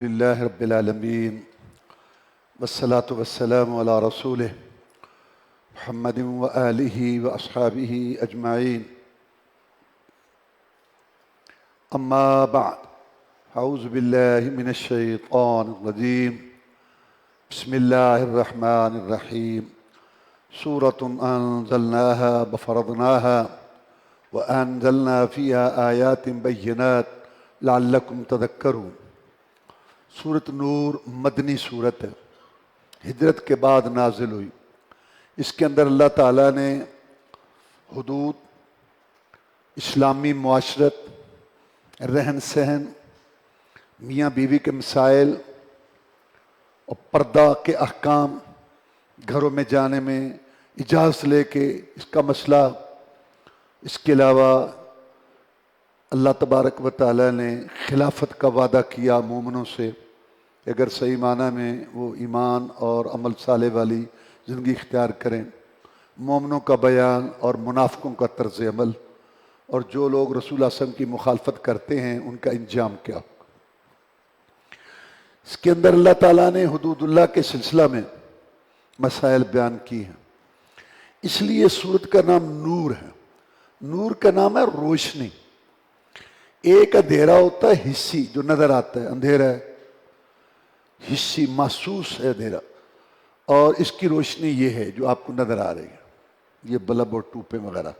لله رب العالمين والصلاة والسلام على رسوله محمد وآله وأصحابه أجمعين أما بعد أعوذ بالله من الشيطان الرجيم بسم الله الرحمن الرحيم سورة أنزلناها وفرضناها وأنزلنا فيها آيات بينات لعلكم تذكرون۔ سورت نور مدنی سورت ہے، ہجرت کے بعد نازل ہوئی۔ اس کے اندر اللہ تعالیٰ نے حدود، اسلامی معاشرت، رہن سہن، میاں بیوی کے مسائل اور پردہ کے احکام، گھروں میں جانے میں اجازت لے کے اس کا مسئلہ، اس کے علاوہ اللہ تبارک و تعالیٰ نے خلافت کا وعدہ کیا مومنوں سے، اگر صحیح معنی میں وہ ایمان اور عمل صالح والی زندگی اختیار کریں، مومنوں کا بیان اور منافقوں کا طرز عمل، اور جو لوگ رسول اللہ صلی اللہ علیہ وسلم کی مخالفت کرتے ہیں ان کا انجام کیا ہوگا۔ اس کے اندر اللہ تعالیٰ نے حدود اللہ کے سلسلہ میں مسائل بیان کی ہیں، اس لیے سورت کا نام نور ہے۔ نور کا نام ہے روشنی۔ ایک اندھیرا ہوتا ہے حسی، جو نظر آتا ہے، اندھیرا ہے حسی، محسوس ہے اندھیرا، اور اس کی روشنی یہ ہے جو آپ کو نظر آ رہی ہے، یہ بلب اور ٹوپے وغیرہ۔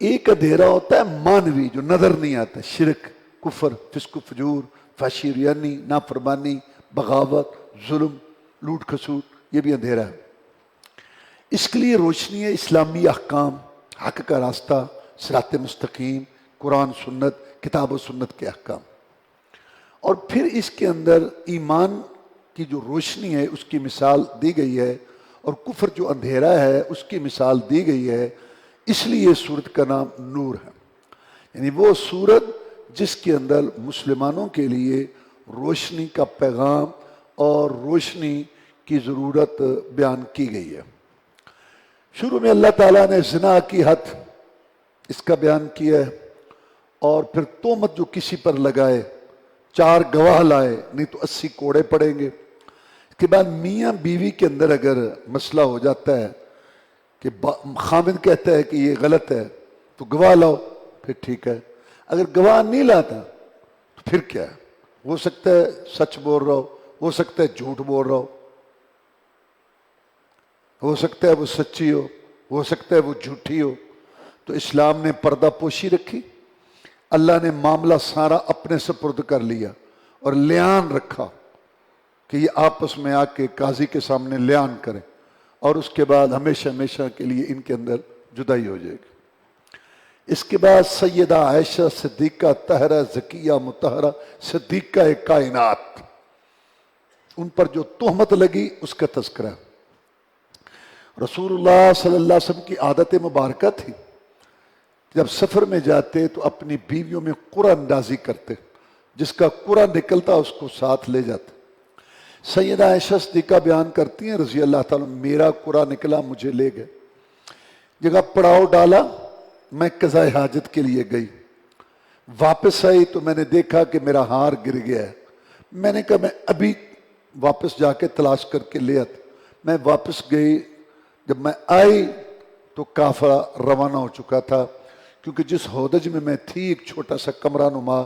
ایک اندھیرا ہوتا ہے مانوی، جو نظر نہیں آتا، شرک، کفر، فسق و فجور، فحشی ریانی، نافرمانی، بغاوت، ظلم، لوٹ کھسوٹ، یہ بھی اندھیرا ہے۔ اس کے لیے روشنی ہے اسلامی احکام، حق کا راستہ، صراط مستقیم، قرآن سنت، کتاب و سنت کے احکام۔ اور پھر اس کے اندر ایمان کی جو روشنی ہے اس کی مثال دی گئی ہے، اور کفر جو اندھیرا ہے اس کی مثال دی گئی ہے، اس لیے سورت کا نام نور ہے۔ یعنی وہ سورت جس کے اندر مسلمانوں کے لیے روشنی کا پیغام اور روشنی کی ضرورت بیان کی گئی ہے۔ شروع میں اللہ تعالیٰ نے زنا کی حد اس کا بیان کیا ہے، اور پھر تہمت جو کسی پر لگائے، 4 گواہ لائے، نہیں تو 80 کوڑے پڑیں گے۔ اس کے بعد میاں بیوی کے اندر اگر مسئلہ ہو جاتا ہے کہ خامد کہتا ہے کہ یہ غلط ہے تو گواہ لاؤ، پھر ٹھیک ہے۔ اگر گواہ نہیں لاتا تو پھر کیا ہے؟ ہو سکتا ہے سچ بول رہا ہو سکتا ہے جھوٹ بول رہا ہو سکتا ہے وہ سچی ہو سکتا ہے وہ جھوٹی ہو۔ تو اسلام نے پردہ پوشی رکھی، اللہ نے معاملہ سارا اپنے سپرد کر لیا، اور لیان رکھا کہ یہ آپس میں آ کے قاضی کے سامنے لیان کریں، اور اس کے بعد ہمیشہ ہمیشہ کے لیے ان کے اندر جدائی ہو جائے گی۔ اس کے بعد سیدہ عائشہ صدیقہ طاہرہ زکیہ مطہرہ صدیقہ کائنات، ان پر جو تہمت لگی اس کا تذکرہ۔ رسول اللہ صلی اللہ علیہ وسلم کی عادت مبارکہ تھی، جب سفر میں جاتے تو اپنی بیویوں میں قرعہ اندازی کرتے، جس کا قرعہ نکلتا اس کو ساتھ لے جاتے۔ سیدہ عائشہ صدیقہ بیان کرتی ہیں رضی اللہ تعالیٰ، میرا قرعہ نکلا، مجھے لے گئے، جگہ پڑاؤ ڈالا، میں قضاء حاجت کے لیے گئی، واپس آئی تو میں نے دیکھا کہ میرا ہار گر گیا ہے۔ میں نے کہا میں ابھی واپس جا کے تلاش کر کے لے آتا۔ میں واپس گئی، جب میں آئی تو قافلہ روانہ ہو چکا تھا، کیونکہ جس ہودج میں میں تھی ایک چھوٹا سا کمرہ نما،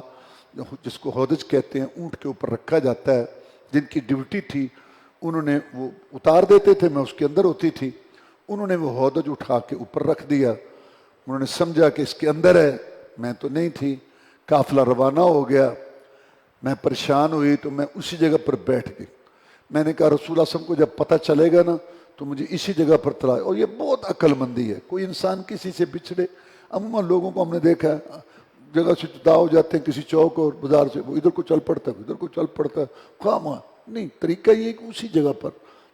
جس کو ہودج کہتے ہیں، اونٹ کے اوپر رکھا جاتا ہے، جن کی ڈیوٹی تھی انہوں نے وہ اتار دیتے تھے، میں اس کے اندر ہوتی تھی، انہوں نے وہ ہودج اٹھا کے اوپر رکھ دیا۔ انہوں نے سمجھا کہ اس کے اندر ہے، میں تو نہیں تھی۔ قافلہ روانہ ہو گیا، میں پریشان ہوئی تو میں اسی جگہ پر بیٹھ گئی۔ میں نے کہا رسول اللہ صلی اللہ علیہ وسلم کو جب پتہ چلے گا نا تو مجھے اسی جگہ پر تلاش۔ اور یہ بہت عقل مندی ہے، کوئی انسان کسی سے بچھڑے، عموماً لوگوں کو ہم نے دیکھا ہے جگہ سے جدا ہو جاتے ہیں کسی چوک اور بازار سے، وہ ادھر کو چل پڑتا ہے ادھر کو چل پڑتا ہے، خواہ نہیں، طریقہ یہ ہے کہ اسی جگہ پر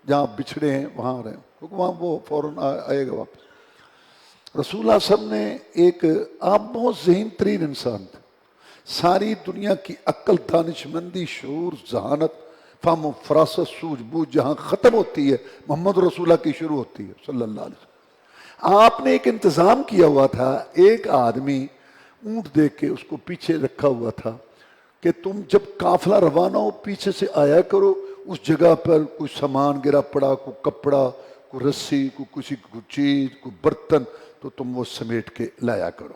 جہاں بچھڑے ہیں وہاں رہیں، کیونکہ وہاں وہ فوراً آئے گا واپس۔ رسول اللہ صلی اللہ علیہ وسلم نے آپ بہت ذہین ترین انسان تھے، ساری دنیا کی عقل، دانش مندی، شعور، ذہانت، فہم و فراست، سوجھ بوجھ جہاں ختم ہوتی ہے محمد رسول اللہ کی شروع ہوتی ہے صلی اللہ علیہ وسلم۔ آپ نے ایک انتظام کیا ہوا تھا، ایک آدمی اونٹ دیکھ کے اس کو پیچھے رکھا ہوا تھا کہ تم جب قافلہ روانہ ہو پیچھے سے آیا کرو، اس جگہ پر کوئی سامان گرا پڑا، کوئی کپڑا، کوئی رسی، کوئی چیز، کوئی برتن، تو تم وہ سمیٹ کے لایا کرو۔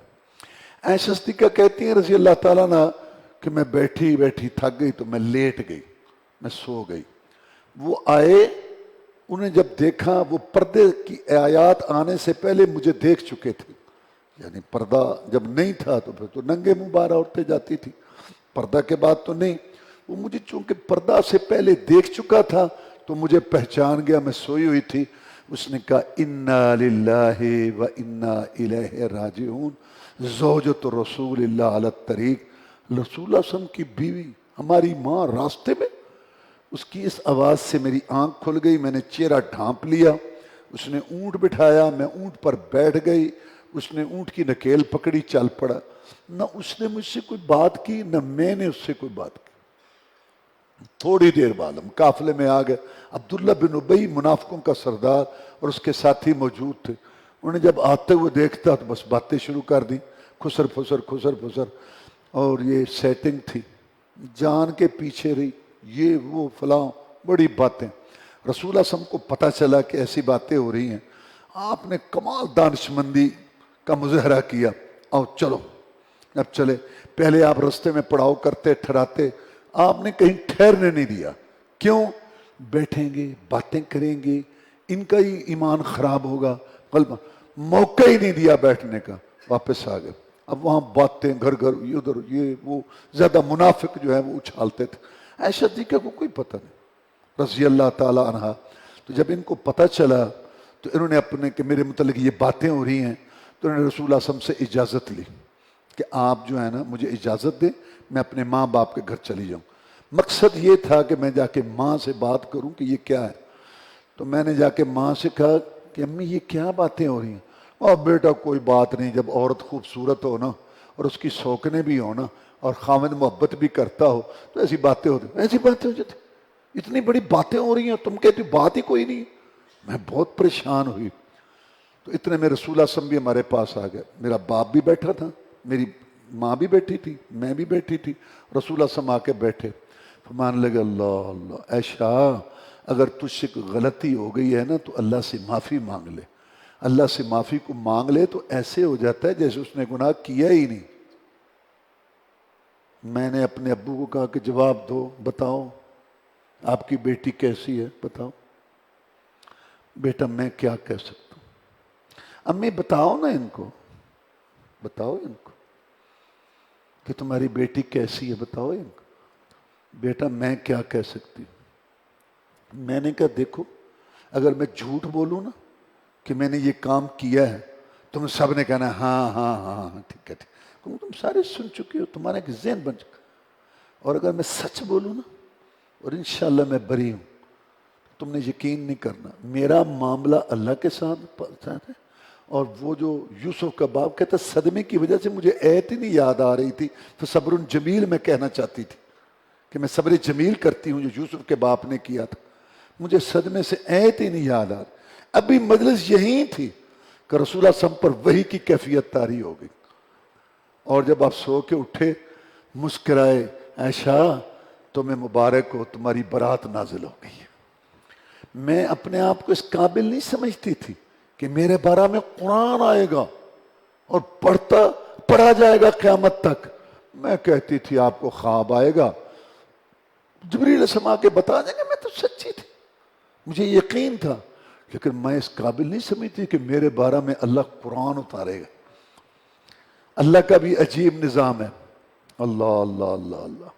عائشہ صدیقہ کہتی ہیں رضی اللہ تعالیٰ عنہ کہ میں بیٹھی بیٹھی تھک گئی تو میں لیٹ گئی، میں سو گئی۔ وہ آئے، انہیں جب دیکھا، وہ پردے کی آیات آنے سے پہلے مجھے دیکھ چکے تھے، یعنی پردہ جب نہیں تھا تو پھر تو ننگے منہ باہر عورتیں جاتی تھی، پردہ کے بعد تو نہیں۔ وہ مجھے چونکہ پردہ سے پہلے دیکھ چکا تھا تو مجھے پہچان گیا، میں سوئی ہوئی تھی۔ اس نے کہا انا للہ و انا الیہ راجعون زوجۃ رسول اللہ علی الطریق، رسول اللہ صلی اللہ علیہ وسلم کی بیوی، ہماری ماں راستے میں۔ اس کی اس آواز سے میری آنکھ کھل گئی، میں نے چہرہ ڈھانپ لیا۔ اس نے اونٹ بٹھایا، میں اونٹ پر بیٹھ گئی، اس نے اونٹ کی نکیل پکڑی، چل پڑا۔ نہ اس نے مجھ سے کوئی بات کی، نہ میں نے اس سے کوئی بات کی۔ تھوڑی دیر بعد ہم قافلے میں آ گئے۔ عبداللہ بن ابی منافقوں کا سردار اور اس کے ساتھی موجود تھے۔ انہوں نے جب آتے ہوئے دیکھتا تو بس باتیں شروع کر دی، خسر پھسر خسر پھسر، اور یہ سیٹنگ تھی، جان کے پیچھے رہی، یہ وہ فلاں، بڑی باتیں۔ رسول اللہ صلی اللہ علیہ وسلم کو پتہ چلا کہ ایسی باتیں ہو رہی ہیں۔ آپ نے کمال دانشمندی کا مظاہرہ کیا، اور چلو اب چلے۔ پہلے آپ رستے میں پڑاؤ کرتے ٹھہراتے، آپ نے کہیں ٹھہرنے نہیں دیا۔ کیوں؟ بیٹھیں گے، باتیں کریں گے، ان کا ہی ایمان خراب ہوگا، قلب موقع ہی نہیں دیا بیٹھنے کا، واپس آ گئے۔ اب وہاں باتیں گھر گھر، ادھر یہ وہ، زیادہ منافق جو ہے وہ اچھالتے تھے۔ عائشہ صدیقہ کو کوئی پتہ نہیں رضی اللہ تعالی عنہا۔ تو جب ان کو پتہ چلا تو انہوں نے اپنے کہ میرے متعلق یہ باتیں ہو رہی ہیں، تو انہوں نے رسول اللہ صلی اللہ علیہ وسلم سے اجازت لی کہ آپ جو ہے نا مجھے اجازت دیں، میں اپنے ماں باپ کے گھر چلی جاؤں۔ مقصد یہ تھا کہ میں جا کے ماں سے بات کروں کہ یہ کیا ہے۔ تو میں نے جا کے ماں سے کہا کہ امی یہ کیا باتیں ہو رہی ہیں؟ اور بیٹا کوئی بات نہیں، جب عورت خوبصورت ہو نا اور اس کی شوقنے بھی ہو نا اور خاوند محبت بھی کرتا ہو تو ایسی باتیں ہوتی، ایسی باتیں ہو جاتی، اتنی بڑی باتیں ہو رہی ہیں، تم کہتی بات ہی کوئی نہیں۔ میں بہت پریشان ہوئی۔ تو اتنے میں رسول اللہ صلی اللہ علیہ وسلم بھی ہمارے پاس آ گئے، میرا باپ بھی بیٹھا تھا، میری ماں بھی بیٹھی تھی، میں بھی بیٹھی تھی۔ رسول اللہ صلی اللہ علیہ وسلم آ کے بیٹھے، فرمان لگے اللہ اللہ عائشہ اگر تجھ سے کوئی غلطی ہو گئی ہے نا تو اللہ سے معافی مانگ لے۔ اللہ سے معافی کو مانگ لے تو ایسے ہو جاتا ہے جیسے اس نے گناہ کیا ہی نہیں۔ میں نے اپنے ابو کو کہا کہ جواب دو، بتاؤ آپ کی بیٹی کیسی ہے، بتاؤ۔ بیٹا میں کیا کہہ سکتا ہوں، امی بتاؤ نا ان کو، بتاؤ ان کو کہ تمہاری بیٹی کیسی ہے، بتاؤ ان کو۔ بیٹا میں کیا کہہ سکتی ہوں۔ میں نے کہا دیکھو اگر میں جھوٹ بولوں نا کہ میں نے یہ کام کیا ہے، تم سب نے کہنا ہاں ہاں ہاں ٹھیک ہے ٹھیک، تم سارے سن چکے ہو، تمہارا ایک ذہن بن چکا۔ اور اگر میں سچ بولوں نا اور انشاءاللہ میں بری ہوں، تم نے یقین نہیں کرنا، میرا معاملہ اللہ کے ساتھ ہے۔ اور وہ جو یوسف کا باپ کہتا صدمے کی وجہ سے مجھے ایت ہی نہیں یاد آ رہی تھی، فصبر جمیل میں کہنا چاہتی تھی کہ میں صبر جمیل کرتی ہوں جو یوسف کے باپ نے کیا تھا، مجھے صدمے سے ایت ہی نہیں یاد آ رہی۔ ابھی مجلس یہی تھی کہ رسول اللہ صلی اللہ علیہ وسلم پر وحی کی کیفیت طاری ہو گئی، اور جب آپ سو کے اٹھے مسکرائے، عائشہ تمہیں مبارک ہو، تمہاری برات نازل ہو گئی ہے۔ میں اپنے آپ کو اس قابل نہیں سمجھتی تھی کہ میرے بارے میں قرآن آئے گا اور پڑھا جائے گا قیامت تک۔ میں کہتی تھی آپ کو خواب آئے گا، جبریل علیہ السلام آ کے بتا دیں گے، میں تو سچی تھی، مجھے یقین تھا، لیکن میں اس قابل نہیں سمجھتی کہ میرے بارے میں اللہ قرآن اتارے گا۔ اللہ کا بھی عجیب نظام ہے۔ اللہ اللہ اللہ اللہ۔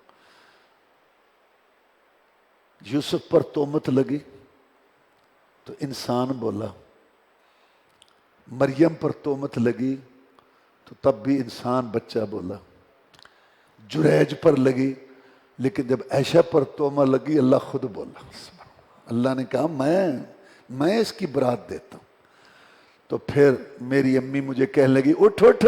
یوسف پر تہمت لگی تو انسان بولا، مریم پر تہمت لگی تو تب بھی انسان بچہ بولا، جریج پر لگی، لیکن جب عائشہ پر تہمت لگی اللہ خود بولا۔ اللہ نے کہا میں اس کی برات دیتا ہوں۔ تو پھر میری امی مجھے کہنے لگی اٹھ اٹھ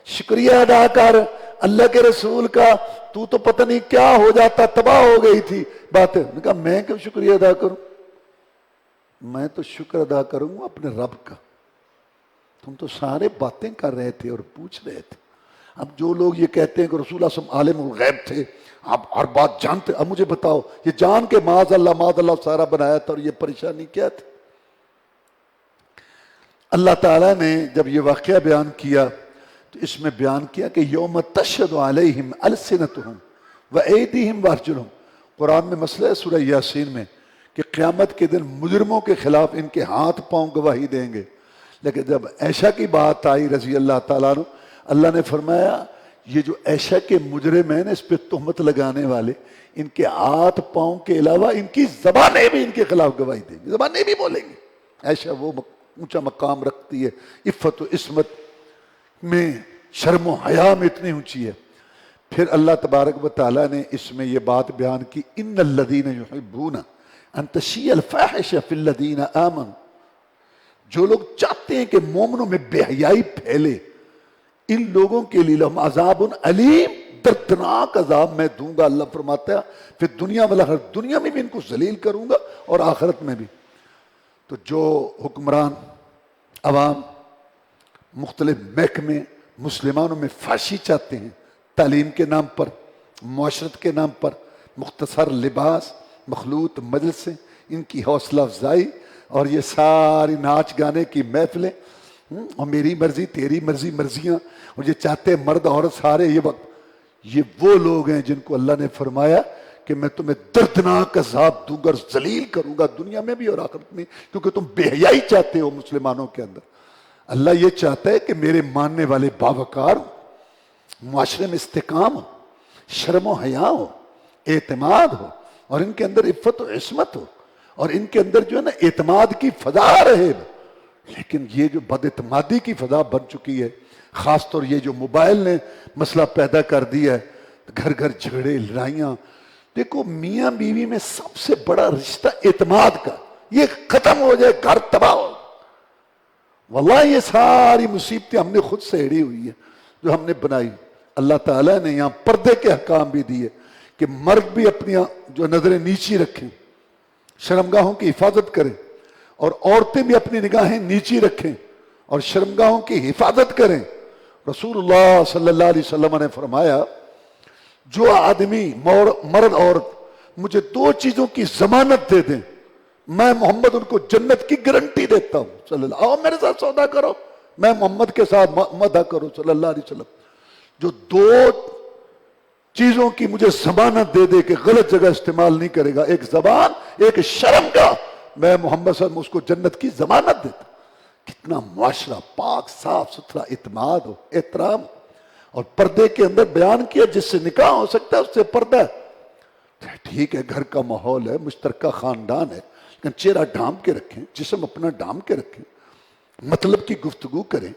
شکریہ ادا کر اللہ کے رسول کا، تو پتہ نہیں کیا ہو جاتا، تباہ ہو گئی تھی باتیں۔ میں نے کہا میں کیوں شکریہ ادا کروں، میں تو شکر ادا کروں گا اپنے رب کا۔ تم تو سارے باتیں کر رہے تھے اور پوچھ رہے تھے، اب جو لوگ یہ کہتے ہیں کہ رسول اللہ صلی اللہ علیہ وسلم عالم الغیب تھے، آپ ہر بات جانتے، اب مجھے بتاؤ یہ جان کے معاذ اللہ سارا بنایا تھا اور یہ پریشانی کیا تھی؟ اللہ تعالیٰ نے جب یہ واقعہ بیان کیا تو اس میں بیان کیا کہ یوم تشہد علیہم السنتہم وایدیہم وارجلہم. قرآن میں مسئلہ ہے سورہ یاسین میں کہ قیامت کے دن مجرموں کے خلاف ان کے ہاتھ پاؤں گواہی دیں گے. لیکن جب عائشہ کی بات آئی رضی اللہ تعالیٰ عنہ، اللہ نے فرمایا یہ جو عائشہ کے مجرم ہیں نا، اس پہ تہمت لگانے والے، ان کے ہاتھ پاؤں کے علاوہ ان کی زبانیں بھی ان کے خلاف گواہی دیں گی، زبانیں بھی بولیں گی. عائشہ وہ اونچا مقام رکھتی ہے، عفت و عصمت میں، شرم و حیا میں اتنی اونچی ہے. پھر اللہ تبارک و تعالیٰ نے اس میں یہ بات بیان کی، ان الذین یحبون ان تشیع الفاحشہ فی الذین آمنوا، جو لوگ چاہتے ہیں کہ مومنوں میں بے حیائی پھیلے، ان لوگوں کے لیے لہم عذاب علیم، دردناک عذاب میں دوں گا. اللہ فرماتا ہے پھر دنیا والآخرت، دنیا میں بھی ان کو ذلیل کروں گا اور آخرت میں بھی. تو جو حکمران عوام مختلف محکمے مسلمانوں میں فحاشی چاہتے ہیں، تعلیم کے نام پر، معاشرت کے نام پر، مختصر لباس، مخلوط مجلسیں، ان کی حوصلہ افزائی اور یہ ساری ناچ گانے کی محفلیں، اور میری مرضی تیری مرضی، مرضیاں، اور یہ چاہتے ہیں مرد عورت سارے یہ وقت. یہ وہ لوگ ہیں جن کو اللہ نے فرمایا کہ میں تمہیں دردناک عذاب دوں گا اور ذلیل کروں گا دنیا میں بھی اور آخرت میں، کیونکہ تم بے حیائی چاہتے ہو مسلمانوں کے اندر. اللہ یہ چاہتا ہے کہ میرے ماننے والے باوقار ہو، معاشرے میں استحکام ہو، شرم و حیا ہو، اعتماد ہو، اور ان کے اندر عفت و عصمت ہو، اور ان کے اندر جو ہے نا اعتماد کی فضا رہے. لیکن یہ جو بد اعتمادی کی فضا بن چکی ہے، خاص طور یہ جو موبائل نے مسئلہ پیدا کر دیا ہے، گھر گھر جھگڑے لڑائیاں. دیکھو میاں بیوی میں سب سے بڑا رشتہ اعتماد کا، یہ ختم ہو جائے گھر تباہ ہو. واللہ یہ ساری مصیبتیں ہم نے خود سے اڑی ہوئی ہیں جو ہم نے بنائی. اللہ تعالیٰ نے یہاں پردے کے احکام بھی دیے کہ مرد بھی اپنی جو نظریں نیچی رکھیں، شرمگاہوں کی حفاظت کریں، اور عورتیں بھی اپنی نگاہیں نیچی رکھیں اور شرمگاہوں کی حفاظت کریں. رسول اللہ صلی اللہ علیہ وسلم نے فرمایا جو آدمی مرد عورت مجھے دو چیزوں کی ضمانت دے دیں، میں محمد ان کو جنت کی گارنٹی دیتا ہوں. صلی اللہ آؤ میرے ساتھ سودا کرو، میں محمد کے ساتھ مدح کرو صلی اللہ علیہ وسلم. جو دو چیزوں کی مجھے ضمانت دے دے کہ غلط جگہ استعمال نہیں کرے گا، ایک زبان، ایک شرم کا، میں محمد صلی اللہ علیہ وسلم اس کو جنت کی ضمانت دیتا. کتنا معاشرہ پاک صاف ستھرا، اعتماد ہو، احترام. اور پردے کے اندر بیان کیا جس سے نکاح ہو سکتا ہے اس سے پردہ ہے. ٹھیک ہے گھر کا ماحول ہے، مشترکہ خاندان ہے، لیکن چہرہ ڈھانپ کے رکھیں، جسم اپنا ڈھانپ کے رکھیں، مطلب کی گفتگو کریں،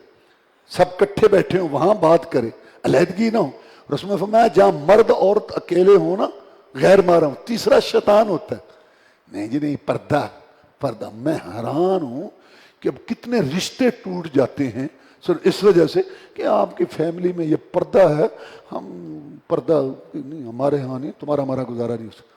سب کٹھے بیٹھے ہوں وہاں بات کریں، علیحدگی نہ ہو. رسول نے فرمایا جہاں مرد عورت اکیلے ہوں نا غیر محرم، تیسرا شیطان ہوتا ہے. نہیں جی نہیں، پردہ پردہ. میں حیران ہوں کہ اب کتنے رشتے ٹوٹ جاتے ہیں صرف اس وجہ سے کہ آپ کی فیملی میں یہ پردہ ہے، ہم پردہ نہیں، ہمارے ہاں نہیں، تمہارا ہمارا گزارا نہیں ہو سکتا.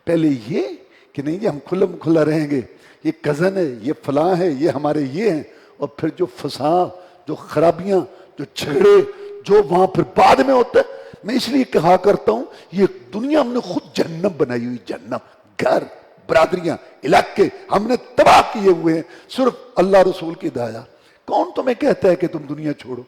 پہلے یہ کہ نہیں جی ہم کھلا رہیں گے، یہ کزن ہے، یہ فلاں ہے، یہ ہمارے یہ ہیں. اور پھر جو فساد، جو خرابیاں، جو جھگڑے جو وہاں پھر بعد میں ہوتا ہے. میں اس لیے کہا کرتا ہوں یہ دنیا ہم نے خود جہنم بنائی ہوئی، جہنم. گھر، برادریاں، علاقے ہم نے تباہ کیے ہوئے ہیں صرف اللہ رسول کی دعا. کون تمہیں کہتا ہے کہ تم دنیا چھوڑو؟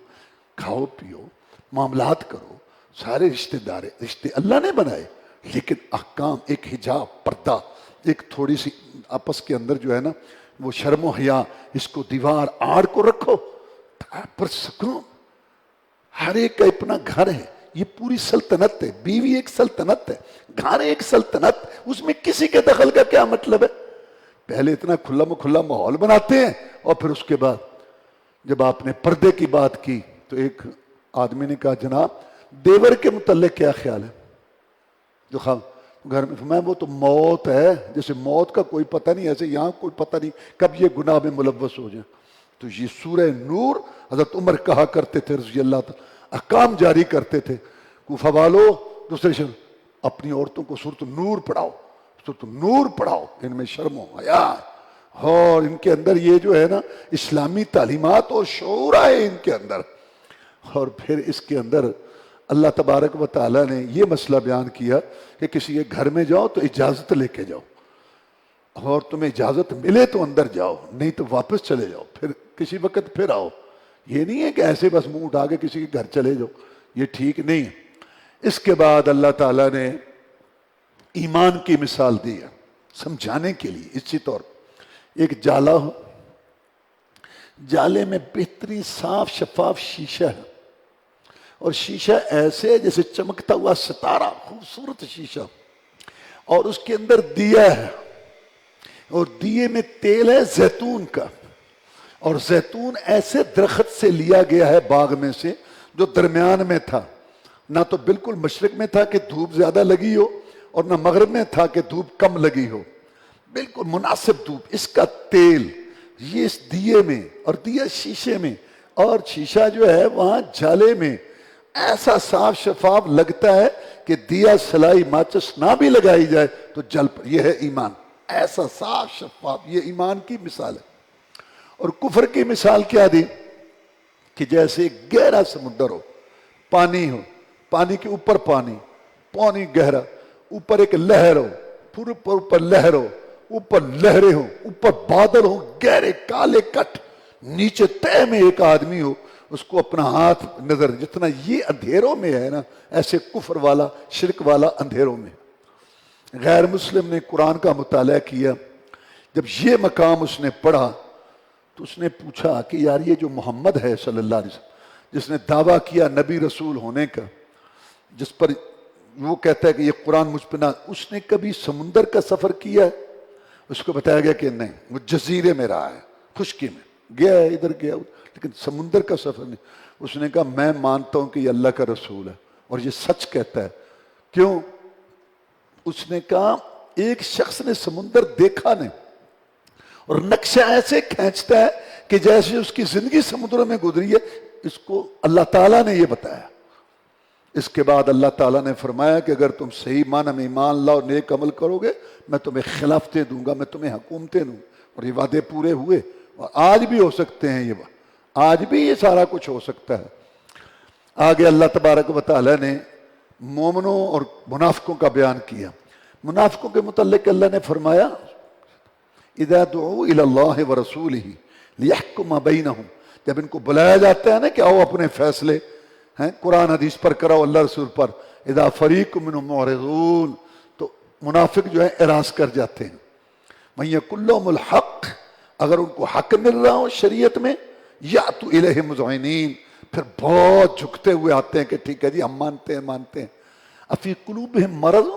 کھاؤ پیو، معاملات کرو، سارے رشتے اللہ نے بنائے. لیکن احکام، ایک حجاب، پردہ، ایک تھوڑی سی آپس کے اندر جو ہے نا وہ شرم و حیا، اس کو دیوار آڑ کو رکھو پر سکون. ہر ایک کا اپنا گھر ہے، یہ پوری سلطنت ہے. بیوی ایک سلطنت ہے، گھر ایک سلطنت، اس میں کسی کے دخل کا کیا مطلب ہے؟ پہلے اتنا کھلا ماحول بناتے ہیں اور پھر اس کے بعد جب آپ نے پردے کی بات کی تو ایک آدمی نے کہا جناب دیور کے متعلق کیا خیال ہے؟ جو گھر میں فرمایا وہ تو موت ہے، جیسے موت کا کوئی پتہ نہیں، ایسے یہاں کوئی پتہ نہیں کب یہ گناہ میں ملوث ہو جائے. تو یہ سورہ نور حضرت عمر کہا کرتے تھے رضی اللہ تعالیٰ، احکام جاری کرتے تھے. کوفہ والو دوسرے شہر اپنی عورتوں کو سورۃ نور پڑھاؤ، سورۃ نور پڑھاؤ، ان میں شرم و حیا اور ان کے اندر یہ جو ہے نا اسلامی تعلیمات اور شعور آئے ان کے اندر. اور پھر اس کے اندر اللہ تبارک و تعالیٰ نے یہ مسئلہ بیان کیا کہ کسی کے گھر میں جاؤ تو اجازت لے کے جاؤ، اور تمہیں اجازت ملے تو اندر جاؤ، نہیں تو واپس چلے جاؤ، پھر کسی وقت پھر آؤ۔ یہ نہیں ہے کہ ایسے بس منہ اٹھا کے کسی کے گھر چلے جاؤ، یہ ٹھیک نہیں ہے۔ اس کے بعد اللہ تعالیٰ نے ایمان کی مثال دی ہے سمجھانے کے لیے۔ اسی طور ایک جالا ہو، جالے میں بہترین صاف شفاف شیشہ ہے، اور شیشہ ایسے جیسے چمکتا ہوا ستارہ، خوبصورت شیشہ، اور اس کے اندر دیا ہے، اور دیے میں تیل ہے زیتون کا، اور زیتون ایسے درخت سے لیا گیا ہے باغ میں سے جو درمیان میں تھا، نہ تو بالکل مشرق میں تھا کہ دھوپ زیادہ لگی ہو، اور نہ مغرب میں تھا کہ دھوپ کم لگی ہو، بالکل مناسب دھوپ۔ اس کا تیل یہ اس دیے میں، اور دیا شیشے میں، اور شیشہ جو ہے وہاں جالے میں ایسا صاف شفاف لگتا ہے کہ دیا سلائی ماچس نہ بھی لگائی جائے تو جل پر۔ یہ ہے ایمان، ایسا صاف شفاف، یہ ایمان کی مثال ہے۔ اور کفر کی مثال کیا دی کہ جیسے گہرا سمندر ہو، پانی ہو، پانی کے اوپر پانی، پانی گہرا، اوپر ایک لہر ہو، پھر اوپر لہر ہو، اوپر لہریں ہو، اوپر بادل ہو گہرے کالے کٹ، نیچے تہ میں ایک آدمی ہو، اس کو اپنا ہاتھ نظر، جتنا یہ اندھیروں میں ہے نا، ایسے کفر والا شرک والا اندھیروں میں۔ غیر مسلم نے قرآن کا مطالعہ کیا، جب یہ مقام اس نے پڑھا تو اس نے پوچھا کہ یار یہ جو محمد ہے صلی اللہ علیہ وسلم، جس نے دعویٰ کیا نبی رسول ہونے کا، جس پر وہ کہتا ہے کہ یہ قرآن مجھ پہ نہ، اس نے کبھی سمندر کا سفر کیا ہے؟ اس کو بتایا گیا کہ نہیں، وہ جزیرے میں رہا ہے، خشکی میں گیا ہے، ادھر گیا، لیکن سمندر کا سفر نہیں۔ اس نے کہا میں مانتا ہوں کہ یہ اللہ کا رسول ہے اور یہ سچ کہتا ہے۔ کیوں؟ اس نے کہا ایک شخص نے سمندر دیکھا نہیں، اور نقشہ ایسے کھینچتا ہے کہ جیسے اس کی زندگی سمندر میں گزری ہے، اس کو اللہ تعالیٰ نے یہ بتایا۔ اس کے بعد اللہ تعالیٰ نے فرمایا کہ اگر تم صحیح معنی میں ایمان لاؤ، نیک عمل کرو گے، میں تمہیں خلافتیں دوں گا، میں تمہیں حکومتیں دوں گا۔ اور یہ وعدے پورے ہوئے، اور آج بھی ہو سکتے ہیں، یہ آج بھی یہ سارا کچھ ہو سکتا ہے۔ آگے اللہ تبارک و تعالیٰ نے مومنوں اور منافقوں کا بیان کیا۔ منافقوں کے متعلق اللہ نے فرمایا اذا دعوا الی اللہ ورسولہ لیحکم بینہم، جب ان کو بلایا جاتا ہے نا کہ آؤ اپنے فیصلے ہیں قرآن حدیث پر کراؤ، اللہ رسول پر، اذا فریق منہم معرضون، تو منافق جو ہے اعراض کر جاتے ہیں۔ من یکن لہم الحق، اگر ان کو حق مل رہا ہو شریعت میں، یاتوا الیہ مذعنین، پھر بہت جھکتے ہوئے آتے ہیں کہ ٹھیک ہے جی ہم مانتے ہیں۔ افی قلوبہم مرض،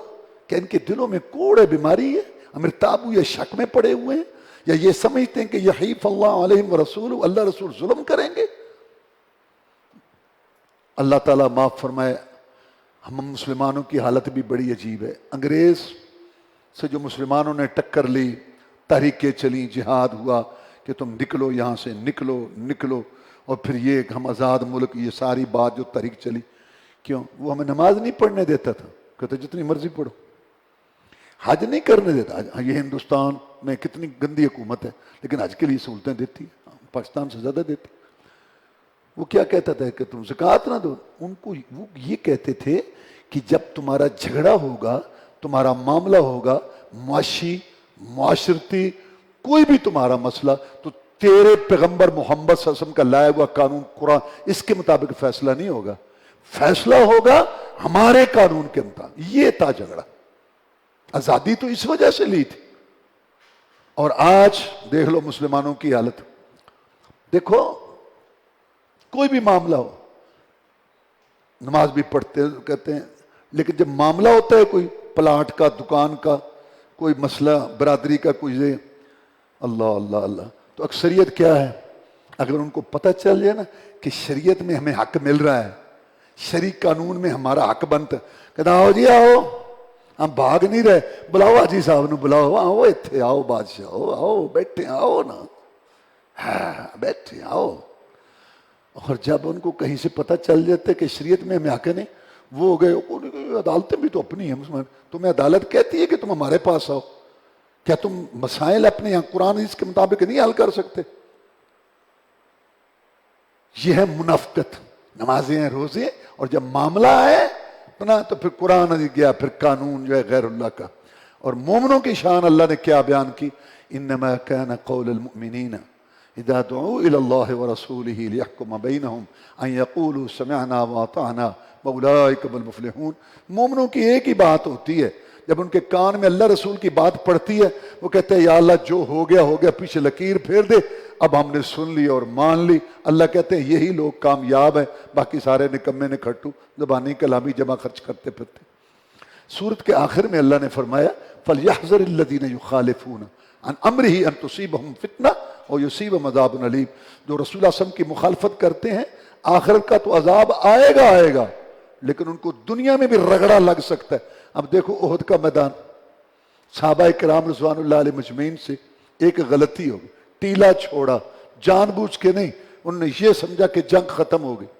کہ ان کے دلوں میں کوڑ ہے، بیماری ہے، ام ارتابوا، یہ شک میں پڑے ہوئے ہیں، یا یہ سمجھتے ہیں کہ یحیف اللہ علیہم ورسولہ، اللہ رسول ظلم کریں گے۔ اللہ تعالیٰ معاف فرمائے، ہم مسلمانوں کی حالت بھی بڑی عجیب ہے۔ انگریز سے جو مسلمانوں نے ٹکر لی، تحریکیں چلیں، جہاد ہوا کہ تم نکلو یہاں سے، نکلو، اور پھر یہ کہ ہم آزاد ملک، یہ ساری بات جو تحریک چلی، کیوں؟ وہ ہمیں نماز نہیں پڑھنے دیتا تھا، کہتا جتنی مرضی پڑھو۔ حج نہیں کرنے دیتا، یہ ہندوستان میں کتنی گندی حکومت ہے، لیکن حج کے لیے سہولتیں دیتی ہے، پاکستان سے زیادہ دیتی۔ وہ کیا کہتا تھا کہ تم زکوٰۃ نہ دو، ان کو وہ یہ کہتے تھے کہ جب تمہارا جھگڑا ہوگا، تمہارا معاملہ ہوگا معاشی، معاشرتی، کوئی بھی تمہارا مسئلہ، تو تیرے پیغمبر محمد صلی اللہ علیہ وسلم کا لایا ہوا قانون قرآن، اس کے مطابق فیصلہ نہیں ہوگا، فیصلہ ہوگا ہمارے قانون کے مطابق۔ یہ تھا جھگڑا۔ آزادی تو اس وجہ سے لی تھی۔ اور آج دیکھ لو مسلمانوں کی حالت، دیکھو کوئی بھی معاملہ ہو، نماز بھی پڑھتے کہتے ہیں، لیکن جب معاملہ ہوتا ہے کوئی پلاٹ کا، دکان کا، کوئی مسئلہ برادری کا، کوئی اللہ، تو اکثریت کیا ہے؟ اگر ان کو پتہ چل جائے نا کہ شریعت میں ہمیں حق مل رہا ہے، شرعی قانون میں ہمارا حق بنتا ہے، کہتا آؤ جی آؤ، ہم بھاگ نہیں رہے، بلاؤ حاجی صاحب نے، بلاؤ، آؤ اتھے آؤ، بادشاہ آؤ بیٹھے، آؤ نا، ہاں بیٹھے آؤ۔ اور جب ان کو کہیں سے پتہ چل جاتا ہے کہ شریعت میں ہمیں حق نہیں، وہ ہو گئے، عدالتیں بھی تو اپنی ہیں مسلمان، تمہیں عدالت کہتی ہے کہ تم ہمارے پاس آؤ، کیا تم مسائل اپنے یہاں قرآن اس کے مطابق نہیں حل کر سکتے؟ یہ ہے منافقت۔ نمازیں ہیں، روزے، اور جب معاملہ ہے تو پھر قرآن گیا، پھر قانون جو ہے غیر اللہ کا۔ اور مومنوں کی شان اللہ نے کیا بیان کی؟ انما كان قول المؤمنین اذا دعوا الى الله ورسوله ليحكم بينهم ان يقولوا سمعنا واطعنا واولئك هم المفلحون۔ مومنوں کی ایک ہی بات ہوتی ہے، جب ان کے کان میں اللہ رسول کی بات پڑتی ہے وہ کہتے ہیں یا اللہ جو ہو گیا پیچھے لکیر پھیر دے، اب ہم نے سن لی اور مان لی۔ اللہ کہتے ہیں یہی لوگ کامیاب ہیں، باقی سارے نکمے نکھٹو زبانی کلامی جمع خرچ کرتے پھرتے۔ سورت کے آخر میں اللہ نے فرمایا فَلْيَحْذَرِ الَّذِينَ يُخَالِفُونَ عَنْ أَمْرِهِ أَن تُصِيبَهُمْ فِتْنَةٌ أَوْ يُصِيبَهُمْ عَذَابٌ أَلِيمٌ۔ جو رسول اللہ صلی اللہ علیہ وسلم کی مخالفت کرتے ہیں آخرت کا تو عذاب آئے گا، لیکن ان کو دنیا میں بھی رگڑا لگ سکتا ہے۔ اب دیکھو احد کا میدان، صحابہ کرام رضوان اللہ علیہ مجمعین سے ایک غلطی ہوگی، ٹیلا چھوڑا، جان بوجھ کے نہیں، انہوں نے یہ سمجھا کہ جنگ ختم ہو گئی،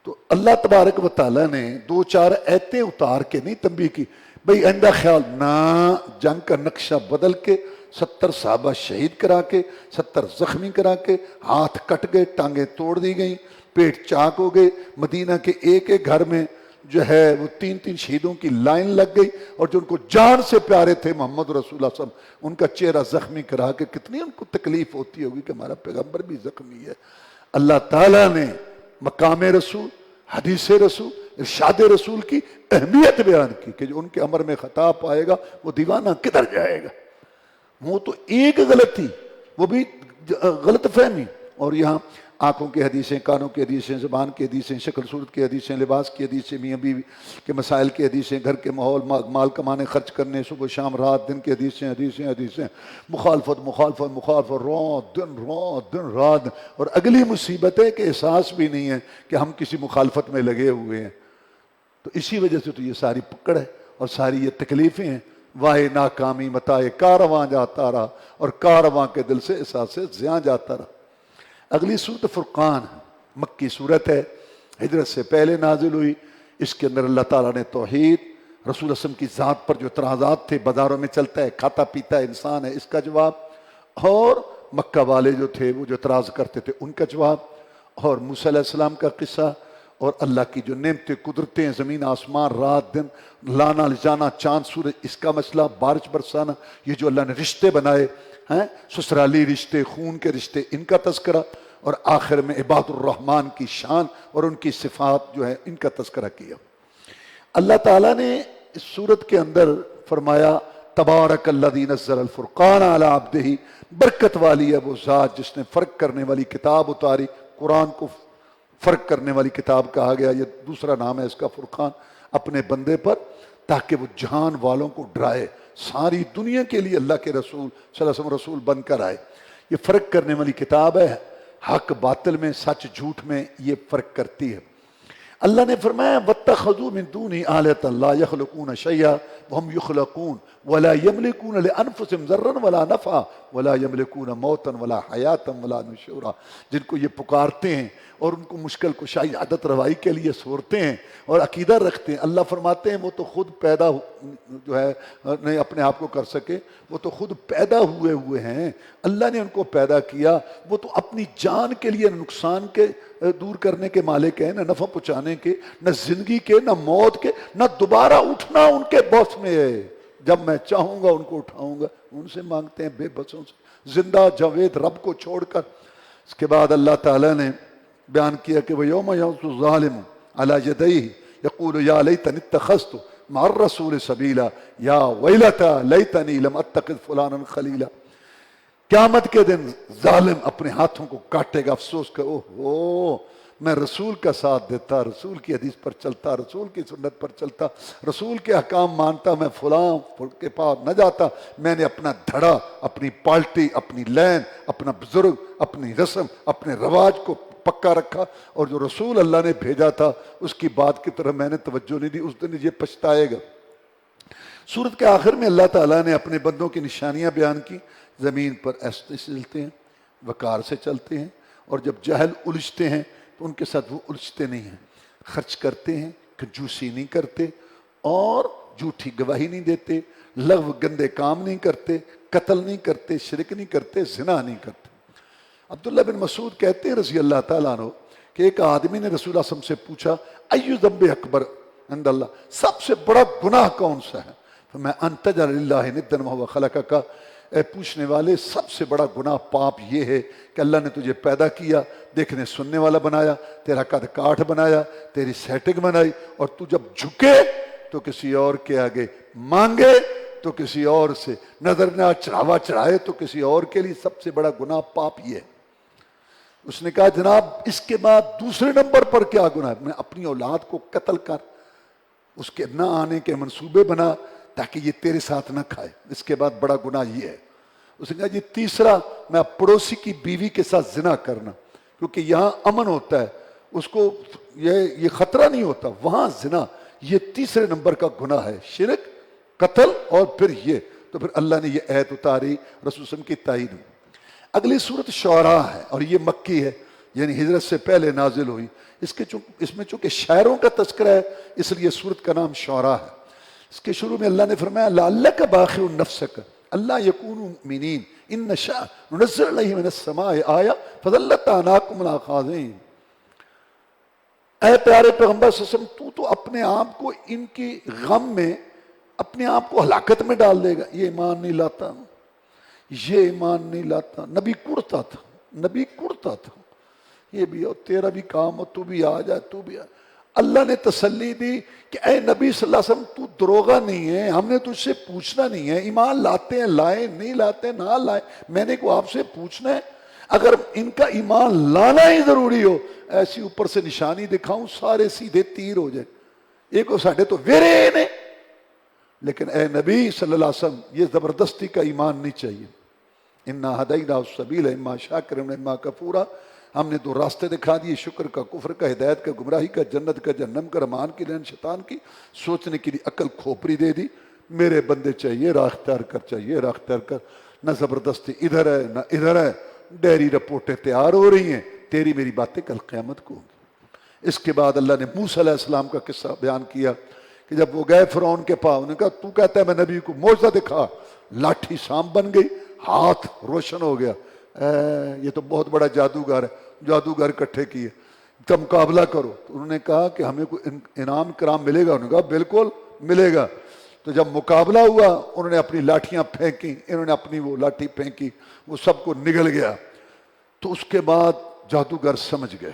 تو اللہ تبارک و تعالیٰ نے دو چار ایتیں اتار کے نہیں تنبیہ کی، بھئی آئندہ خیال نہ، جنگ کا نقشہ بدل کے 70 صحابہ شہید کرا کے، 70 زخمی کرا کے، ہاتھ کٹ گئے، ٹانگیں توڑ دی گئیں، پیٹ چاک ہو گئے، مدینہ کے ایک ایک گھر میں جو ہے وہ 3 شہیدوں کی لائن لگ گئی، اور جو ان کو جان سے پیارے تھے محمد رسول اللہ صلی اللہ علیہ وسلم، ان کا چہرہ زخمی کرا کے کتنی ان کو تکلیف ہوتی ہوگی کہ ہمارا پیغمبر بھی زخمی ہے۔ اللہ تعالیٰ نے مقام رسول، حدیث رسول، ارشاد رسول کی اہمیت بیان کی کہ جو ان کے امر میں خطا پائے گا وہ دیوانہ کدھر جائے گا۔ وہ تو ایک غلطی، وہ بھی غلط فہمی، اور یہاں آنکھوں کی حدیثیں، کانوں کی حدیثیں، زبان کی حدیثیں، شکل صورت کی حدیثیں، لباس کی حدیثیں، میاں بیوی کے مسائل کی حدیثیں، گھر کے ماحول، مال کمانے خرچ کرنے، صبح شام رات دن کی حدیثیں، مخالفت، رات دن رات، اور اگلی مصیبت ہے کہ احساس بھی نہیں ہے کہ ہم کسی مخالفت میں لگے ہوئے ہیں۔ تو اسی وجہ سے تو یہ ساری پکڑ ہے اور ساری یہ تکلیفیں ہیں۔ واہ ناکامی متائے کارواں جاتا رہا، اور کارواں کے دل سے احساس زیاں جاتا رہا۔ اگلی سورت فرقان مکی سورت ہے، ہجرت سے پہلے نازل ہوئی۔ اس کے اندر اللہ تعالیٰ نے توحید، رسول اللہ صلی اللہ علیہ وسلم کی ذات پر جو اعتراضات تھے، بازاروں میں چلتا ہے، کھاتا پیتا ہے انسان ہے، اس کا جواب، اور مکہ والے جو تھے وہ جو اعتراض کرتے تھے ان کا جواب، اور موسیٰ علیہ السلام کا قصہ، اور اللہ کی جو نعمتیں، قدرتیں، زمین آسمان، رات دن، لانا جانا، چاند سورج، اس کا مسئلہ، بارش برسانا، یہ جو اللہ نے رشتے بنائے ہیں، سسرالی رشتے، خون کے رشتے، ان کا تذکرہ، اور آخر میں عباد الرحمن کی شان اور ان کی صفات جو ہے ان کا تذکرہ کیا۔ اللہ تعالیٰ نے اس سورت کے اندر فرمایا تبارک الذی نزل الفرقان علی عبدہ، برکت والی ہے وہ ذات جس نے فرق کرنے والی کتاب اتاری۔ قرآن کو فرق کرنے والی کتاب کہا گیا، یہ دوسرا نام ہے اس کا، فرقان، اپنے بندے پر، تاکہ وہ جہان والوں کو ڈرائے، ساری دنیا کے لیے اللہ کے رسول صلی اللہ علیہ وسلم رسول بن کر آئے۔ یہ فرق کرنے والی کتاب ہے، حق باطل میں، سچ جھوٹ میں یہ فرق کرتی ہے۔ اللہ نے فرمایا وَاتَّخَذُوا مِن دُونِهِ آلِهَةً لَا يَخْلُقُونَ شَيْئًا وَهُمْ يُخْلَقُونَ وَلَا يَمْلِكُونَ لِأَنفُسِهِمْ ضَرًّا وَلَا نَفْعًا وَلَا يَمْلِكُونَ مَوْتًا وَلَا حَيَاةً وَلَا نُشُورًا۔ جن کو یہ پکارتے ہیں اور ان کو مشکل کشائی عادت روائی کے لیے سورتے ہیں اور عقیدہ رکھتے ہیں، اللہ فرماتے ہیں وہ تو خود پیدا جو ہے نہیں اپنے آپ کو کر سکے، وہ تو خود پیدا ہوئے ہیں، اللہ نے ان کو پیدا کیا، وہ تو اپنی جان کے لیے نقصان کے دور کرنے کے مالک ہیں، نہ نفع پہنچانے کے، نہ زندگی کے، نہ موت کے، نہ دوبارہ اٹھنا ان کے بس میں ہے، جب میں چاہوں گا ان کو اٹھاؤں گا۔ ان سے مانگتے ہیں بے بسوں سے، زندہ جاوید رب کو چھوڑ کر۔ اس کے بعد اللہ تعالیٰ نے بیان کیا کہ وَيَوْمَ يَعُضُّ الظَّالِمُ عَلَى يَدَيْهِ يَقُولُ يَا لَيْتَنِي اتَّخَذْتُ مَعَ الرَّسُولِ سَبِيلًا يَا وَيْلَتَا لَيْتَنِي لَمْ أَتَّخِذْ فُلَانًا خَلِيلًا۔ قیامت کے دن ظالم اپنے ہاتھوں کو کاٹے گا، افسوس کہ اوہ میں رسول کا ساتھ دیتا، رسول کی حدیث پر چلتا، رسول کی سنت پر چلتا، رسول کے احکام مانتا، میں فلاں کے پاس نہ جاتا، میں نے اپنا دھڑا، اپنی پارٹی، اپنی لین، اپنا بزرگ، اپنی رسم، اپنے رواج کو پکا رکھا، اور جو رسول اللہ نے بھیجا تھا اس کی بات کی طرف میں نے توجہ نہیں دی، اس دن یہ پچھتائے گا۔ سورت کے آخر میں اللہ تعالیٰ نے اپنے بندوں کی نشانیاں بیان کی، زمین پر ایسے چلتے ہیں، وقار سے چلتے ہیں، اور جب جہل الجھتے ہیں تو ان کے ساتھ وہ الجھتے نہیں ہیں، خرچ کرتے ہیں، کنجوسی نہیں کرتے، اور جھوٹی گواہی نہیں دیتے، لغو گندے کام نہیں کرتے، قتل نہیں کرتے، شرک نہیں کرتے، زنا نہیں کرتے۔ عبداللہ بن مسعود کہتے ہیں رضی اللہ تعالیٰ عنہ کہ ایک آدمی نے رسول اللہ صلی اللہ علیہ وسلم سے پوچھا ایو ذنب اکبر عند اللہ، سب سے بڑا گناہ کون سا ہے؟ میں ان تجعل للہ ندا وہو خلقک، اے پوچھنے والے سب سے بڑا گناہ پاپ یہ ہے کہ اللہ نے تجھے پیدا کیا، دیکھنے سننے والا بنایا، تیرا قد کاٹھ بنایا، تیری سیٹنگ بنائی، اور تو جب جھکے تو کسی اور کے آگے، مانگے تو کسی اور سے، نظر نہ چڑھاوا چڑھائے تو کسی اور کے لیے، سب سے بڑا گناہ پاپ یہ ہے۔ اس نے کہا جناب اس کے بعد دوسرے نمبر پر کیا گناہ ہے؟ میں اپنی اولاد کو قتل کر اس کے نہ آنے کے منصوبے بنا تاکہ یہ تیرے ساتھ نہ کھائے، اس کے بعد بڑا گناہ یہ ہے۔ اس نے کہا جی تیسرا میں پڑوسی کی بیوی کے ساتھ زنا کرنا، کیونکہ یہاں امن ہوتا ہے، اس کو یہ خطرہ نہیں ہوتا، وہاں زنا، یہ تیسرے نمبر کا گناہ ہے، شرک، قتل، اور پھر یہ۔ تو پھر اللہ نے یہ آیت اتاری، رسول صلی اللہ علیہ وسلم کی تائید ہوئی۔ اگلی صورت شعراء ہے اور یہ مکی ہے، یعنی ہجرت سے پہلے نازل ہوئی۔ اس میں چونکہ شاعروں کا تذکرہ ہے اس لیے صورت کا نام شعراء ہے۔ اس کے شروع میں اللہ نے فرمایا لعلک باخع نفسک اللہ یکونوا مؤمنین ان نشاء ننزل علیہم من السماء آیہ فظلت اعناقهم لا خاضعین۔ اے پیارے پیغمبر صلی اللہ علیہ وسلم تو اپنے آپ کو ان کی غم میں اپنے آپ کو ہلاکت میں ڈال دے گا، یہ ایمان نہیں لاتا، یہ ایمان نہیں لاتا۔ نبی کڑتا تھا، نبی کڑتا تھا، یہ بھی ہو تیرا بھی کام ہو، تو بھی آ جائے، تو بھی آ۔ اللہ نے تسلی دی کہ اے نبی صلی اللہ علیہ وسلم تو دروغہ نہیں ہے، ہم نے تجھ سے پوچھنا نہیں ہے، ایمان لاتے ہیں لائیں، نہیں لاتے نہ لائیں، میں نے کو آپ سے پوچھنا ہے۔ اگر ان کا ایمان لانا ہی ضروری ہو، ایسی اوپر سے نشانی دکھاؤں سارے سیدھے تیر ہو جائیں، ایک وہ ساڑھے تو ویرے نے۔ لیکن اے نبی صلی اللہ علیہ وسلم یہ زبردستی کا ایمان نہیں چاہیے۔ انا ہدیناہ السبیل اما شاکرا و اما کفورا، ہم نے دو راستے دکھا دیے، شکر کا، کفر کا، ہدایت کا، گمراہی کا، جنت کا، جہنم کا، رحمان کی لین شیطان کی، سوچنے کے لیے عقل کھوپڑی دے دی۔ میرے بندے چاہیے راہ اختیار کر، چاہیے راہ اختیار کر، نہ زبردستی ادھر ہے نہ ادھر ہے، ڈیری رپورٹیں تیار ہو رہی ہیں، تیری میری باتیں کل قیامت کو ہوں گی۔ اس کے بعد اللہ نے موسیٰ علیہ السلام کا قصہ بیان کیا کہ جب وہ گئے فرعون کے پاس، انہوں نے کہا تو کہتا ہے میں نبی کو معجزہ دکھا، لاٹھی سانپ بن گئی، ہاتھ روشن ہو گیا، یہ تو بہت بڑا جادوگر ہے، جادوگر اکٹھے کیے، کا مقابلہ کرو۔ تو انہوں نے کہا کہ ہمیں کوئی انعام کرام ملے گا؟ انہوں نے کہا بالکل ملے گا۔ تو جب مقابلہ ہوا انہوں نے اپنی لاٹھیاں پھینکی، انہوں نے اپنی وہ لاٹھی پھینکی، وہ سب کو نگل گیا۔ تو اس کے بعد جادوگر سمجھ گئے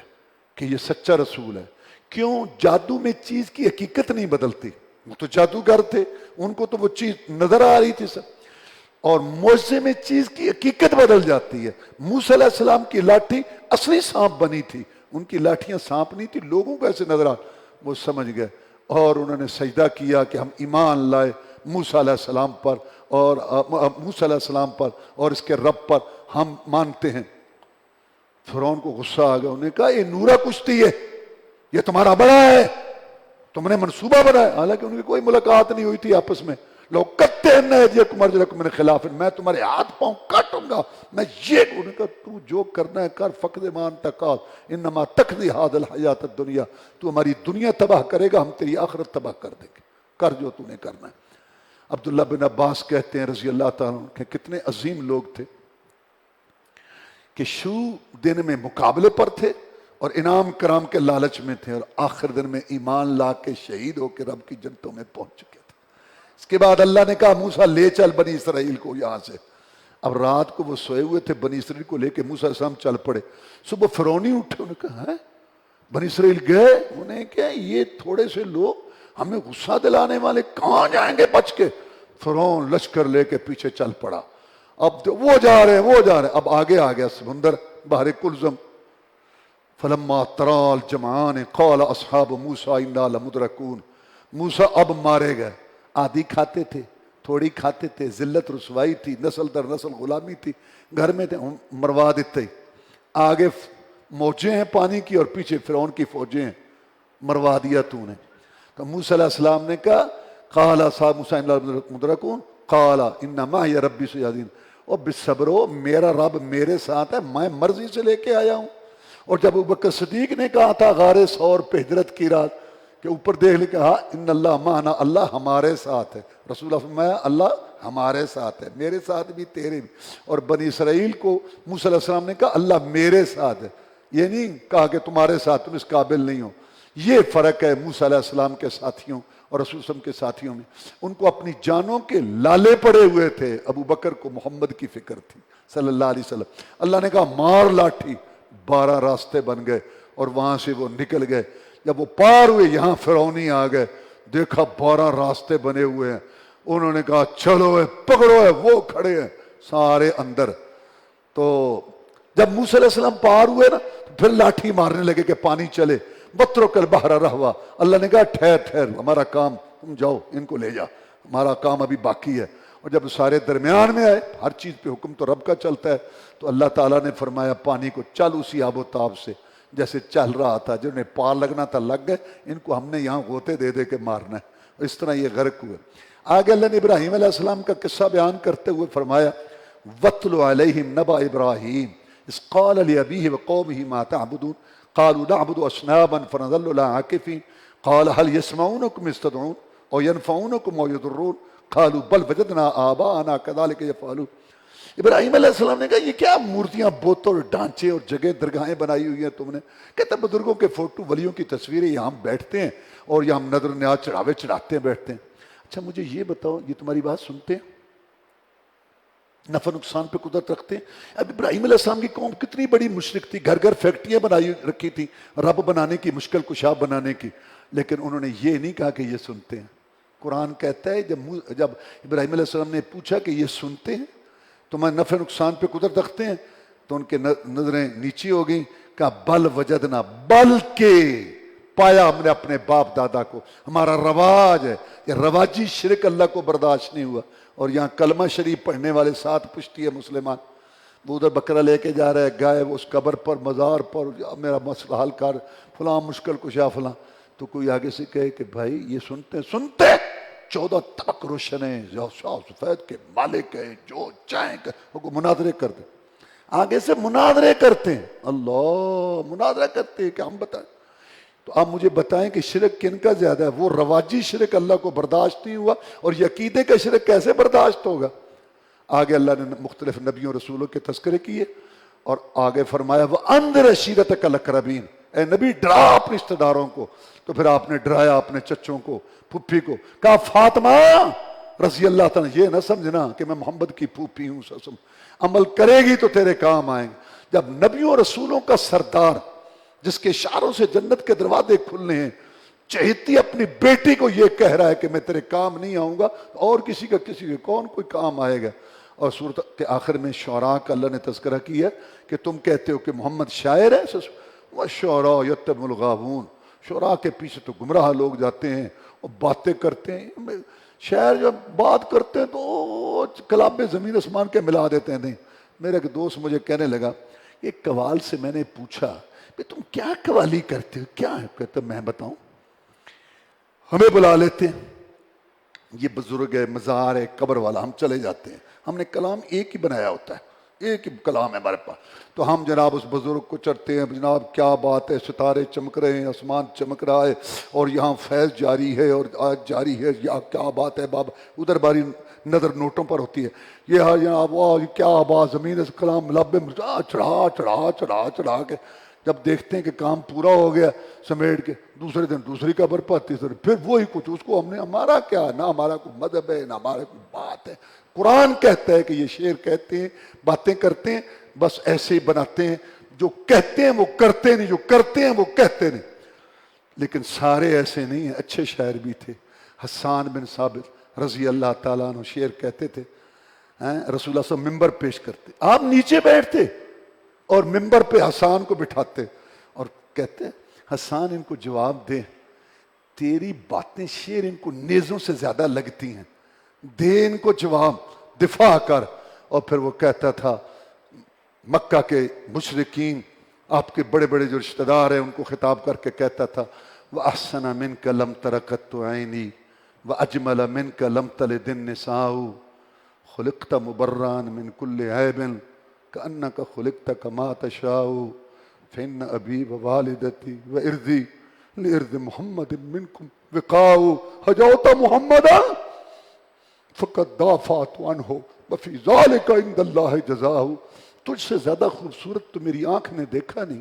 کہ یہ سچا رسول ہے۔ کیوں؟ جادو میں چیز کی حقیقت نہیں بدلتی، وہ تو جادوگر تھے، ان کو تو وہ چیز نظر آ رہی تھی سب، اور معجزے میں چیز کی حقیقت بدل جاتی ہے۔ موسیٰ علیہ السلام کی لاٹھی اصلی سانپ بنی تھی، ان کی لاٹھیاں سانپ نہیں تھی، لوگوں کو ایسے نظر آ، وہ سمجھ گئے اور انہوں نے سجدہ کیا کہ ہم ایمان لائے موسیٰ علیہ السلام پر، اور موسیٰ علیہ السلام پر اور اس کے رب پر ہم مانتے ہیں۔ فرعون کو غصہ آ گیا، انہوں نے کہا یہ نورا کشتی ہے، یہ تمہارا بڑا ہے، تم نے منصوبہ بنایا، حالانکہ ان کی کوئی ملاقات نہیں ہوئی تھی آپس میں۔ لوگ کتے من خلاف، میں تمہارے ہاتھ پاؤں کاٹوں گا، میں یہ، انہوں نے کہا تو جو کرنا ہے کر، فقد ما انت قاض انما تقضی هذه الحیات الدنیا، تو ہماری دنیا تباہ کرے گا، ہم تیری آخرت تباہ کر دیں گے، کر جو تو نے کرنا ہے۔ عبداللہ بن عباس کہتے ہیں رضی اللہ تعالیٰ عنہ کہ کتنے عظیم لوگ تھے کہ شروع دن میں مقابلے پر تھے اور انعام کرام کے لالچ میں تھے، اور آخر دن میں ایمان لا کے شہید ہو کے رب کی جنتوں میں پہنچ چکے تھے۔ اس کے بعد اللہ نے کہا موسیٰ لے چل بنی اسرائیل کو یہاں سے۔ اب رات کو وہ سوئے ہوئے تھے، بنی اسرائیل کو لے کے موسیٰ علیہ السلام چل پڑے۔ صبح فرعونی اٹھے، انہوں نے کہا ہے بنی اسرائیل گئے؟ انہیں کہا یہ تھوڑے سے لوگ ہمیں غصہ دلانے والے کہاں جائیں گے بچ کے؟ فرعون لشکر لے کے پیچھے چل پڑا، اب وہ جا رہے ہیں وہ جا رہے ہیں، اب آگے آ گیا سمندر بحر کلزم۔ فلما ترا الجمعان قال اصحاب موسیٰ انا لمدرکون، موسیٰ اب مارے گئے، آدھی کھاتے تھے تھوڑی کھاتے تھے، ذلت رسوائی تھی، نسل در نسل غلامی تھی، گھر میں تھے، مروا دیتے، آگے موجیں ہیں پانی کی اور پیچھے فرعون کی فوجیں ہیں، مروا دیا تو نے۔ تو موسیٰ علیہ السلام نے کہا قال اصحاب موسیٰ انا لمدرکون قال ان معی ربی سیہدین، اور بصبرو میرا رب میرے ساتھ ہے، میں مرضی سے لے کے آیا ہوں۔ اور جب ابوبکر صدیق نے کہا تھا غار ثور پہ ہجرت کی رات کہ اوپر دیکھ لے کہ ہاں ان اللہ مانا، اللہ ہمارے ساتھ ہے. رسول اللہ فرمایا اللہ ہمارے ساتھ ہے، میرے ساتھ بھی تیرے بھی. اور بنی اسرائیل کو موسیٰ علیہ السلام نے کہا اللہ میرے ساتھ ہے، یہ نہیں کہا کہ تمہارے ساتھ، تم اس قابل نہیں ہو. یہ فرق ہے موسیٰ علیہ السلام کے ساتھیوں اور رسول صلی اللہ علیہ وسلم کے ساتھیوں میں. ان کو اپنی جانوں کے لالے پڑے ہوئے تھے، ابو بکر کو محمد کی فکر تھی صلی اللہ علیہ وسلم. اللہ نے کہا مار لاٹھی، 12 راستے بن گئے اور وہاں سے وہ نکل گئے. جب وہ پار ہوئے یہاں فرعونی آ گئے، دیکھا 12 راستے بنے ہوئے ہیں. انہوں نے کہا چلو ہے پکڑو ہے، وہ کھڑے ہیں سارے اندر. تو جب موسیٰ علیہ السلام پار ہوئے نا تو پھر لاٹھی مارنے لگے کہ پانی چلے. وَاتْرُكِ الْبَحْرَ رَهْوًا، اللہ نے کہا ٹھہر ہمارا کام، تم جاؤ ان کو لے جا، ہمارا کام ابھی باقی ہے. اور جب سارے درمیان میں آئے، ہر چیز پہ حکم تو رب کا چلتا ہے، تو اللہ تعالیٰ نے فرمایا پانی کو چل اسی آب و تاب سے جیسے چل رہا تھا. جنہیں پار لگنا تھا لگ گئے، ان کو ہم نے یہاں غوطے دے دے کے مارنا ہے. اس طرح یہ غرق ہوئے. آگے اللہ نے ابراہیم علیہ السلام کا قصہ بیان کرتے ہوئے فرمایا وَاتْلُ عَلَيْهِمْ نَبَأَ إِبْرَاهِيمَ إِذْ قَالَ لِأَبِيهِ وَقَوْمِهِ مَا تَعْبُدُونَ قَالُوا نَعْبُدُ أَصْنَامًا فَنَظَلُّ لَهَا عَاكِفِينَ قَالَ هَلْ يَسْمَعُونَكُمْ إِذْ تَدْعُونَ أَوْ يَنفَعُونَكُمْ أَوْ يَضُرُّونَ قَالُوا بَلْ وَجَدْنَا آبَاءَنَا كَذَلِكَ يَفْعَلُونَ. ابراہیم علیہ السلام نے کہا یہ کیا مورتیاں بت اور ڈھانچے اور جگہ درگاہیں بنائی ہوئی ہیں تم نے؟ کہتا بزرگوں کے فوٹو ولیوں کی تصویریں، یہاں ہم بیٹھتے ہیں اور یہاں ہم نظر نیاز چڑھاوے چڑھاتے ہیں بیٹھتے ہیں. اچھا مجھے یہ بتاؤ یہ تمہاری بات سنتے ہیں؟ نفع نقصان پہ قدرت رکھتے ہیں؟ اب ابراہیم علیہ السلام کی قوم کتنی بڑی مشرک تھی، گھر گھر فیکٹریاں بنائی رکھی تھی رب بنانے کی، مشکل کشا بنانے کی، لیکن انہوں نے یہ نہیں کہا کہ یہ سنتے ہیں. قرآن کہتا ہے جب ابراہیم علیہ السلام نے پوچھا کہ یہ سنتے ہیں، تمہارے نفع نقصان پہ قدرت رکھتے ہیں، تو ان کے نظریں نیچی ہو گئیں. کہا بل وجدنا، بلکہ پایا ہم نے اپنے باپ دادا کو، ہمارا رواج ہے. یہ رواجی شرک اللہ کو برداشت نہیں ہوا. اور یہاں کلمہ شریف پڑھنے والے ساتھ پوچھتی ہے مسلمان، وہ ادھر بکرا لے کے جا رہا ہے گائے اس قبر پر مزار پر، میرا مسئلہ حل کر فلاں مشکل کشا فلاں. تو کوئی آگے سے کہے کہ بھائی یہ سنتے 14 تک روشن ہیں، سفید کے مالک ہیں، جو چاہیں وہ مناظرے کرتے، آگے سے مناظرے کرتے ہیں. اللہ مناظرہ کرتے ہیں کہ ہم بتائیں. تو آپ مجھے بتائیں کہ شرک کن کا زیادہ ہے؟ وہ رواجی شرک اللہ کو برداشت نہیں ہوا، اور یہ عقیدے کا شرک کیسے برداشت ہوگا؟ آگے اللہ نے مختلف نبیوں رسولوں کے تذکرے کیے اور آگے فرمایا وَأَنذِرْ عَشِيرَتَكَ الْأَقْرَبِينَ، اے نبی ڈرا اپنے رشتہ داروں کو. تو پھر آپ نے ڈرایا اپنے چچوں کو، پھپھی کو. کہا فاطمہ رضی اللہ تعالیٰ، یہ نہ سمجھنا کہ میں محمد کی پھوپھی ہوں، عمل کرے گی تو تیرے کام آئیں گے. جب نبیوں رسولوں کا سردار جس کے اشاروں سے جنت کے دروازے کھلنے ہیں، چہیتی اپنی بیٹی کو یہ کہہ رہا ہے کہ میں تیرے کام نہیں آؤں گا، اور کسی کا کون کوئی کام آئے گا. اور سورت کے آخر میں شعراء کا اللہ نے تذکرہ کیا کہ تم کہتے ہو کہ محمد شاعر ہے، وَالشُّعَرَاءُ يَتَّبِعُهُمُ الْغَاوُونَ، شعراء کے پیچھے تو گمراہ لوگ جاتے ہیں اور باتیں کرتے ہیں. شاعر جب بات کرتے ہیں تو کلام میں زمین آسمان کے ملا دیتے ہیں. نہیں، میرا ایک دوست مجھے کہنے لگا، ایک قوال سے میں نے پوچھا کہ تم کیا قوالی کرتے ہو، کیا ہے؟ کہتے میں بتاؤں، ہمیں بلا لیتے ہیں، یہ بزرگ ہے، مزار ہے، قبر والا، ہم چلے جاتے ہیں. ہم نے کلام ایک ہی بنایا ہوتا ہے، ایک ہی کلام ہے ہمارے پاس. تو ہم جناب اس بزرگ کو چڑھتے ہیں، جناب کیا بات ہے، ستارے چمک رہے ہیں، آسمان چمک رہا ہے، اور یہاں فیض جاری ہے اور آج جاری ہے، یا کیا بات ہے بابا. ادھر باری نظر نوٹوں پر ہوتی ہے، یہ جناب واہ کیا بات، زمین سے کلام لب چڑھا کے جب دیکھتے ہیں کہ کام پورا ہو گیا سمیٹ کے، دوسرے دن دوسری قبر پر، تیسرے پھر وہی کچھ. اس کو ہم نے، ہمارا کیا، نہ ہمارا کوئی مذہب ہے نہ ہمارا کوئی بات ہے. قرآن کہتا ہے کہ یہ شعر کہتے ہیں، باتیں کرتے ہیں، بس ایسے ہی بناتے ہیں. جو کہتے ہیں وہ کرتے نہیں، جو کرتے ہیں وہ کہتے نہیں. لیکن سارے ایسے نہیں ہیں، اچھے شاعر بھی تھے. حسان بن ثابت رضی اللہ تعالیٰ عنہ شعر کہتے تھے. رسول اللہ صلی اللہ علیہ وسلم ممبر پیش کرتے، آپ نیچے بیٹھتے اور ممبر پہ حسان کو بٹھاتے اور کہتے حسان ان کو جواب دے، تیری باتیں شعر ان کو نیزوں سے زیادہ لگتی ہیں، دے ان کو جواب، دفاع کر. اور پھر وہ کہتا تھا مکہ کے مشرکین، آپ کے بڑے بڑے جو رشتہ دار ہیں، ان کو خطاب کر کے کہتا تھا وَأَحْسَنَ مِنْكَ لَمْ تَرَقَتُ عَيْنِي وَأَجْمَلَ مِنْكَ لَمْ تَلِدِ النِّسَاءُ خُلِقْتَ مُبَرًّا مِنْ كُلِّ عَيْبٍ كَأَنَّكَ خُلِقْتَ كَمَا تَشَاءُ فَإِنَّ أَبِي وَوَالِدَتِي وَإِرْضِي لِإِرْضِ مُحَمَّدٍ مِّنْكُمْ وِقَاءُ حَجَوْتَ مُحَمَّدًا فَقَدْ دَافَعْتُ عَنْهُ وَفِي ذَلِكَ عِنْدَ اللَّهِ جَزَاؤُهُ۔ تجھ سے زیادہ خوبصورت تو میری آنکھ نے دیکھا نہیں،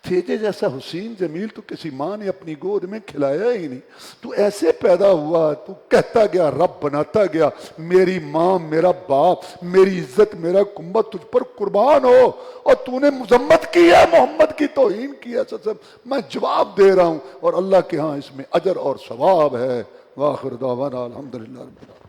تیجے جیسا حسین جمیل تو کسی ماں نے اپنی گود میں کھلایا ہی نہیں۔ تو ایسے پیدا ہوا، تو کہتا گیا، رب بناتا گیا، میری ماں میرا باپ، میری عزت میرا کنبہ تجھ پر قربان ہو، اور تو نے مذمت کی ہے، محمد کی توہین کی ہے۔ میں جواب دے رہا ہوں، اور اللہ کے ہاں اس میں اجر اور ثواب ہے۔ وآخر دعوانا الحمدللہ رب العالمین۔